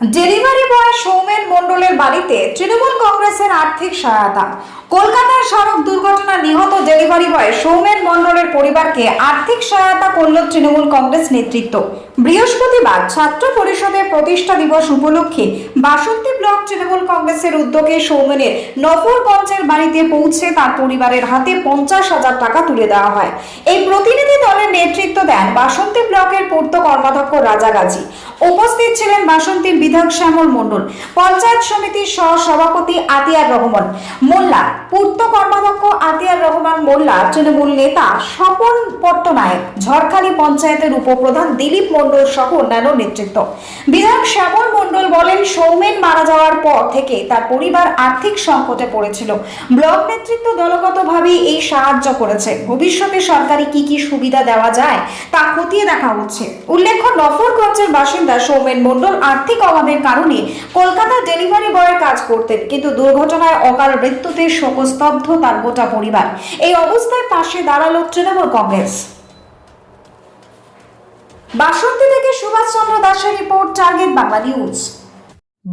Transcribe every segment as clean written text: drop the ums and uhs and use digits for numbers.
Delivery boy Soumen মণ্ডলের বাড়িতে তৃণমূল কংগ্রেসের আর্থিক সহায়তা। কলকাতার সড়ক দুর্ঘটনায় নিহত ডেলিভারি বয় সৌমেন মণ্ডলের পরিবারকে আর্থিক সহায়তা করল তৃণমূল কংগ্রেস নেতৃত্ব। বৃহস্পতিবার ছাত্র পরিষদের প্রতিষ্ঠা দিবস উপলক্ষে বাসন্তী ব্লক তৃণমূল কংগ্রেসের উদ্যোগে সৌমেনের নফরগঞ্জের বাড়িতে পৌঁছে তার পরিবারের হাতে 50,000 টাকা তুলে দেওয়া হয়। এই প্রতিনিধি দলের নেতৃত্ব দেন বাসন্তী ব্লকের পূর্ত কর্মাধ্যক্ষ রাজা গাজী। উপস্থিত ছিলেন বাসন্তীর বিধায়ক শ্যামল মণ্ডল, পঞ্চায়েত সমিতির সহ সভাপতি আতিয়ার রহমান মোল্লা, পূর্ত কর্মাধ্যক্ষ আতিয়ার রহমান মোল্লা, তৃণমূল নেতা স্বপন পট্টনায়ক, ঝড়খালি পঞ্চায়েতের উপপ্রধান দিলীপ মণ্ডল সহ অন্যান্য নেতৃত্ব। বিধায়ক শ্যামল মণ্ডল বলেন, সৌমেন মারা যাওয়ার পর থেকে তার পরিবার আর্থিক সংকটে পড়েছিল। ব্লক নেতৃত্ব দলগতভাবে এই সাহায্য করেছে। ভবিষ্যতে সরকারি কি সুবিধা দেওয়া যায় তা খতিয়ে দেখা হচ্ছে। উল্লেখ্য, নফরগঞ্জের বাসিন্দা সৌমেন মণ্ডল আর্থিক অভাবের কারণে কলকাতা ডেলিভারি বয়ের কাজ করতেন, কিন্তু দুর্ঘটনায় অকাল মৃত্যুতে শোকস্তব্ধ তার গোটা পরিবার। এই অবস্থায় পাশে দাঁড়ালো তৃণমূল কংগ্রেস। বাসন্তী থেকে সুভাষচন্দ্র দাসের রিপোর্ট, টার্গেট বাংলা নিউজ।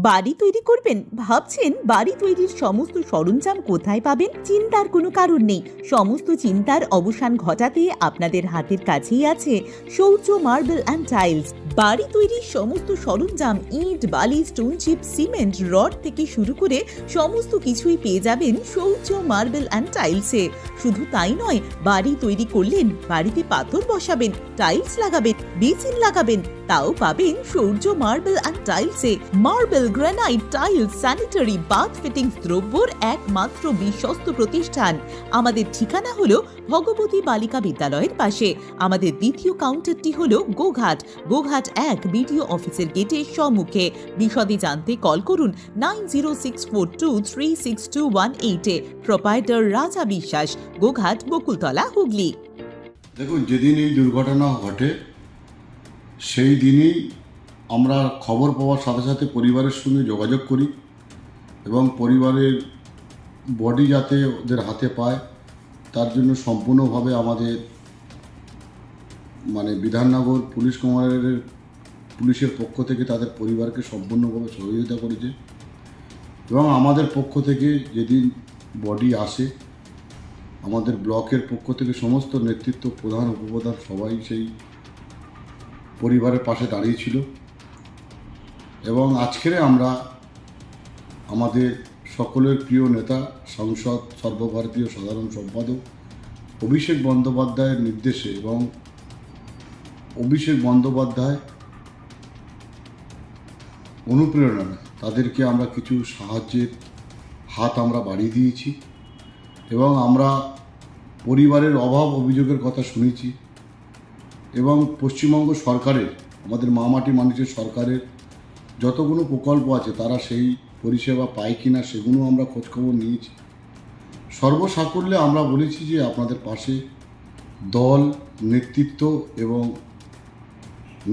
বাড়ি তৈরি করবেন? ভাবছেন বাড়ি তৈরির সমস্ত সরঞ্জাম কোথায় পাবেন? চিন্তার কোনো কারণ নেই। সমস্ত চিন্তার অবসান ঘটাতে আপনাদের হাতের কাছেই আছে শৌর্য মার্বেল অ্যান্ড টাইলস। বাড়ি তৈরির সমস্ত সরঞ্জাম, ইট, বালি, স্টোন চিপ, সিমেন্ট, রড থেকে শুরু করে সমস্ত কিছুই পেয়ে যাবেন শৌর্য মার্বেল অ্যান্ড টাইলসে। শুধু তাই নয়, বাড়ি তৈরি করলেন, বাড়িতে পাথর বসাবেন, টাইলস লাগাবেন, বেসিন লাগাবেন, তাও পাবেন শৌর্য মার্বেল অ্যান্ড টাইলসে। Marble, granite, tiles, sanitary, bath fittings দ্রব্যর একমাত্র বিশ্বস্ত প্রতিষ্ঠান। আমাদের ঠিকানা হলো ভগবতী বালিকা বিদ্যালয়ের পাশে। আমাদের দ্বিতীয় কাউন্টারটি হলো গোঘাট 1 বিডিও অফিসের গেটের সম্মুখে। বিশদে জানতে কল করুন 9064236218-এ। প্রোপাইটার রাজা বিশ্বাস, গোঘাট, বকুলতলা, হুগলি। দেখুন, যেদিন এই দুর্ঘটনা ঘটে সেই দিনই আমরা খবর পাওয়ার সাথে সাথে পরিবারের সঙ্গে যোগাযোগ করি এবং পরিবারের বডি যাতে ওদের হাতে পায় তার জন্য সম্পূর্ণভাবে আমাদের বিধাননগর পুলিশ কমান্ডারের পুলিশের পক্ষ থেকে তাদের পরিবারকে সম্পূর্ণভাবে সহযোগিতা করেছে এবং আমাদের পক্ষ থেকে যেদিন বডি আসে আমাদের ব্লকের পক্ষ থেকে সমস্ত নেতৃত্ব, প্রধান, উপপ্রধান সবাই সেই পরিবারের পাশে দাঁড়িয়েছিল এবং আজকের আমরা আমাদের সকলের প্রিয় নেতা, সাংসদ, সর্বভারতীয় সাধারণ সম্পাদক অভিষেক বন্দ্যোপাধ্যায়ের নির্দেশে এবং অভিষেক বন্দ্যোপাধ্যায় অনুপ্রেরণায় তাদেরকে আমরা কিছু সাহায্যের হাত আমরা বাড়িয়ে দিয়েছি এবং আমরা পরিবারের অভাব অভিযোগের কথা শুনেছি এবং পশ্চিমবঙ্গ সরকারের, আমাদের মামাটি মানুষের সরকারের যতগুলো প্রকল্প আছে তারা সেই পরিষেবা পায় কি না সেগুলো আমরা খোঁজখবর নিয়েছি। সর্বসাকুল্যে আমরা বলেছি যে আপনাদের পাশে দল, নেতৃত্ব এবং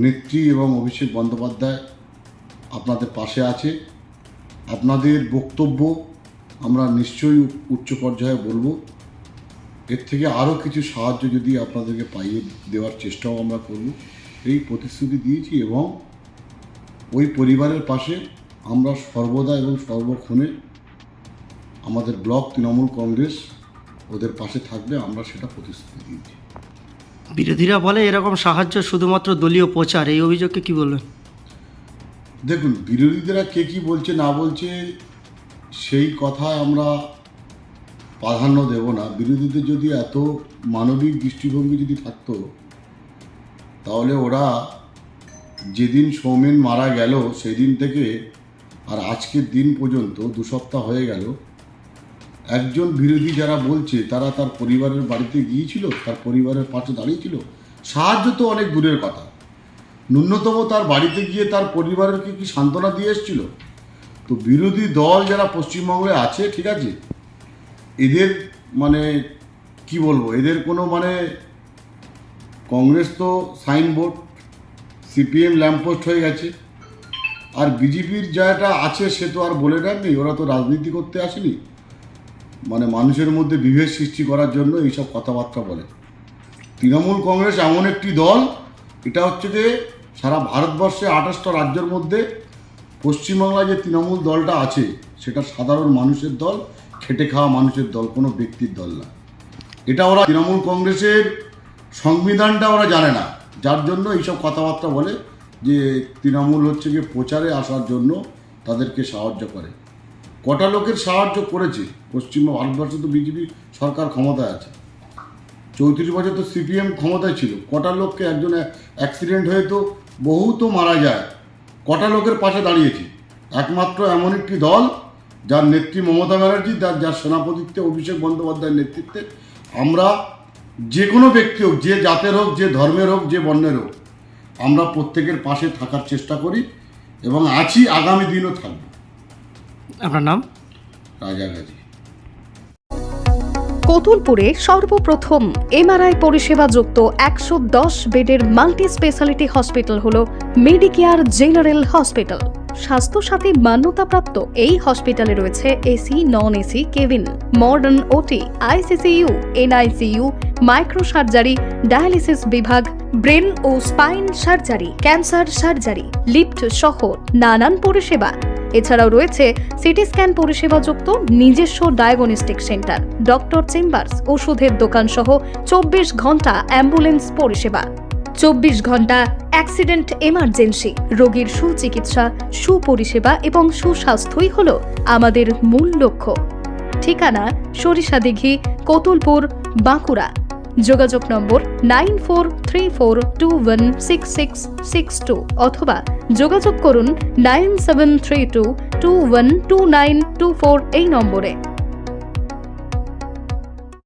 নেত্রী এবং অভিষেক বন্দ্যোপাধ্যায় আপনাদের পাশে আছে। আপনাদের বক্তব্য আমরা নিশ্চয়ই উচ্চ পর্যায়ে বলবো। এর থেকে আরও কিছু সাহায্য যদি আপনাদেরকে পাইয়ে দেওয়ার চেষ্টাও আমরা করব, এই প্রতিশ্রুতি দিয়েছি এবং ওই পরিবারের পাশে আমরা সর্বদা এবং সর্বক্ষণে আমাদের ব্লক তৃণমূল কংগ্রেস ওদের পাশে থাকবে, আমরা সেটা প্রতিশ্রুতি দিয়েছি। বিরোধীরা বলে এরকম সাহায্য শুধুমাত্র দলীয় প্রচার, এই অভিযোগকে কি বলবেন? দেখুন, বিরোধীরা কে কী বলছে না বলছে সেই কথায় আমরা প্রাধান্য দেব না। বিরোধীদের যদি এত মানবিক দৃষ্টিভঙ্গি যদি থাকতো তাহলে ওরা যেদিন সৌমেন মারা গেল সেদিন থেকে আর আজকের দিন পর্যন্ত 2 সপ্তাহ হয়ে গেল, একজন বিরোধী যারা বলছে তারা তার পরিবারের বাড়িতে গিয়েছিল, তার পরিবারের পাশে দাঁড়িয়েছিল। সাহায্য তো অনেক দূরের কথা, ন্যূনতম তার বাড়িতে গিয়ে তার পরিবারকে কি সান্ত্বনা দিয়ে এসেছিল? তো বিরোধী দল যারা পশ্চিমবঙ্গে আছে, ঠিক আছে, এদের কি বলবো, এদের কোনো কংগ্রেস তো সাইনবোর্ড, সিপিএম ল্যাম্পপোস্ট হয়ে গেছে, আর বিজেপির যাটা আছে সে তো আর বলে নেননি। ওরা তো রাজনীতি করতে আসেনি, মানুষের মধ্যে বিভেদ সৃষ্টি করার জন্য এইসব কথাবার্তা বলে। তৃণমূল কংগ্রেস এমন একটি দল, এটা হচ্ছে যে সারা ভারতবর্ষে 28টা রাজ্যের মধ্যে পশ্চিমবাংলায় যে তৃণমূল দলটা আছে সেটা সাধারণ মানুষের দল, খেটে খাওয়া মানুষের দল, কোনো ব্যক্তির দল না। এটা ওরা তৃণমূল কংগ্রেসের সংবিধানটা ওরা জানে না, যার জন্য এইসব কথাবার্তা বলে যে তৃণমূল হচ্ছে গিয়ে প্রচারে আসার জন্য তাদেরকে সাহায্য করে। কটা লোকের সাহায্য করেছে? পশ্চিম ভারতবর্ষে তো বিজেপি সরকার ক্ষমতায় আছে, 34 বছর তো সিপিএম ক্ষমতায় ছিল। কটা লোককে, একজন অ্যাক্সিডেন্ট হয়ে তো বহু তো মারা যায়, কটা লোকের পাশে দাঁড়িয়েছে? একমাত্র এমন একটি দল যার নেত্রী মমতা ব্যানার্জি, যার সেনাপতিত্বে অভিষেক বন্দ্যোপাধ্যায়ের নেতৃত্বে আমরা যে কোনো ব্যক্তি হোক, যে জাতের হোক, যে ধর্মের হোক, যে বর্ণের হোক, আমরা প্রত্যেকের পাশে থাকার চেষ্টা করি এবং আছি, আগামী দিনও থাকবো। আপনার নাম? রাজা গাজী। কতুলপুরে সর্বপ্রথম এমআরআই পরিষেবা যুক্ত 110 বেডের মাল্টি স্পেশালিটি হসপিটাল হলো মেডিকেয়ার জেনারেল হসপিটাল। স্বাস্থ্যসাথী মান্যতাপ্রাপ্ত এই হসপিটালে রয়েছে AC, non AC cabin, modern OT, ICCU, NICU, micro surgery, dialysis বিভাগ, ব্রেন ও spine surgery, cancer surgery, lift সহ নানান পরিষেবা। এছাড়াও রয়েছে সিটি স্ক্যান পরিষেবা যুক্ত নিজস্ব ডায়াগনস্টিক সেন্টার, ডক্টর চেম্বার্স, ওষুধের দোকান সহ 24 ঘন্টা অ্যাম্বুলেন্স পরিষেবা, 24 ঘন্টা অ্যাক্সিডেন্ট এমার্জেন্সি। রোগীর সুচিকিৎসা, সুপরিষেবা এবং সুস্বাস্থ্যই হলো আমাদের মূল লক্ষ্য। ঠিকানা সরিষাদিঘি, কতুলপুর, বাঁকুড়া। যোগাযোগ নম্বর 9434216662 অথবা যোগাযোগ করুন 9732212924 এই নম্বরে।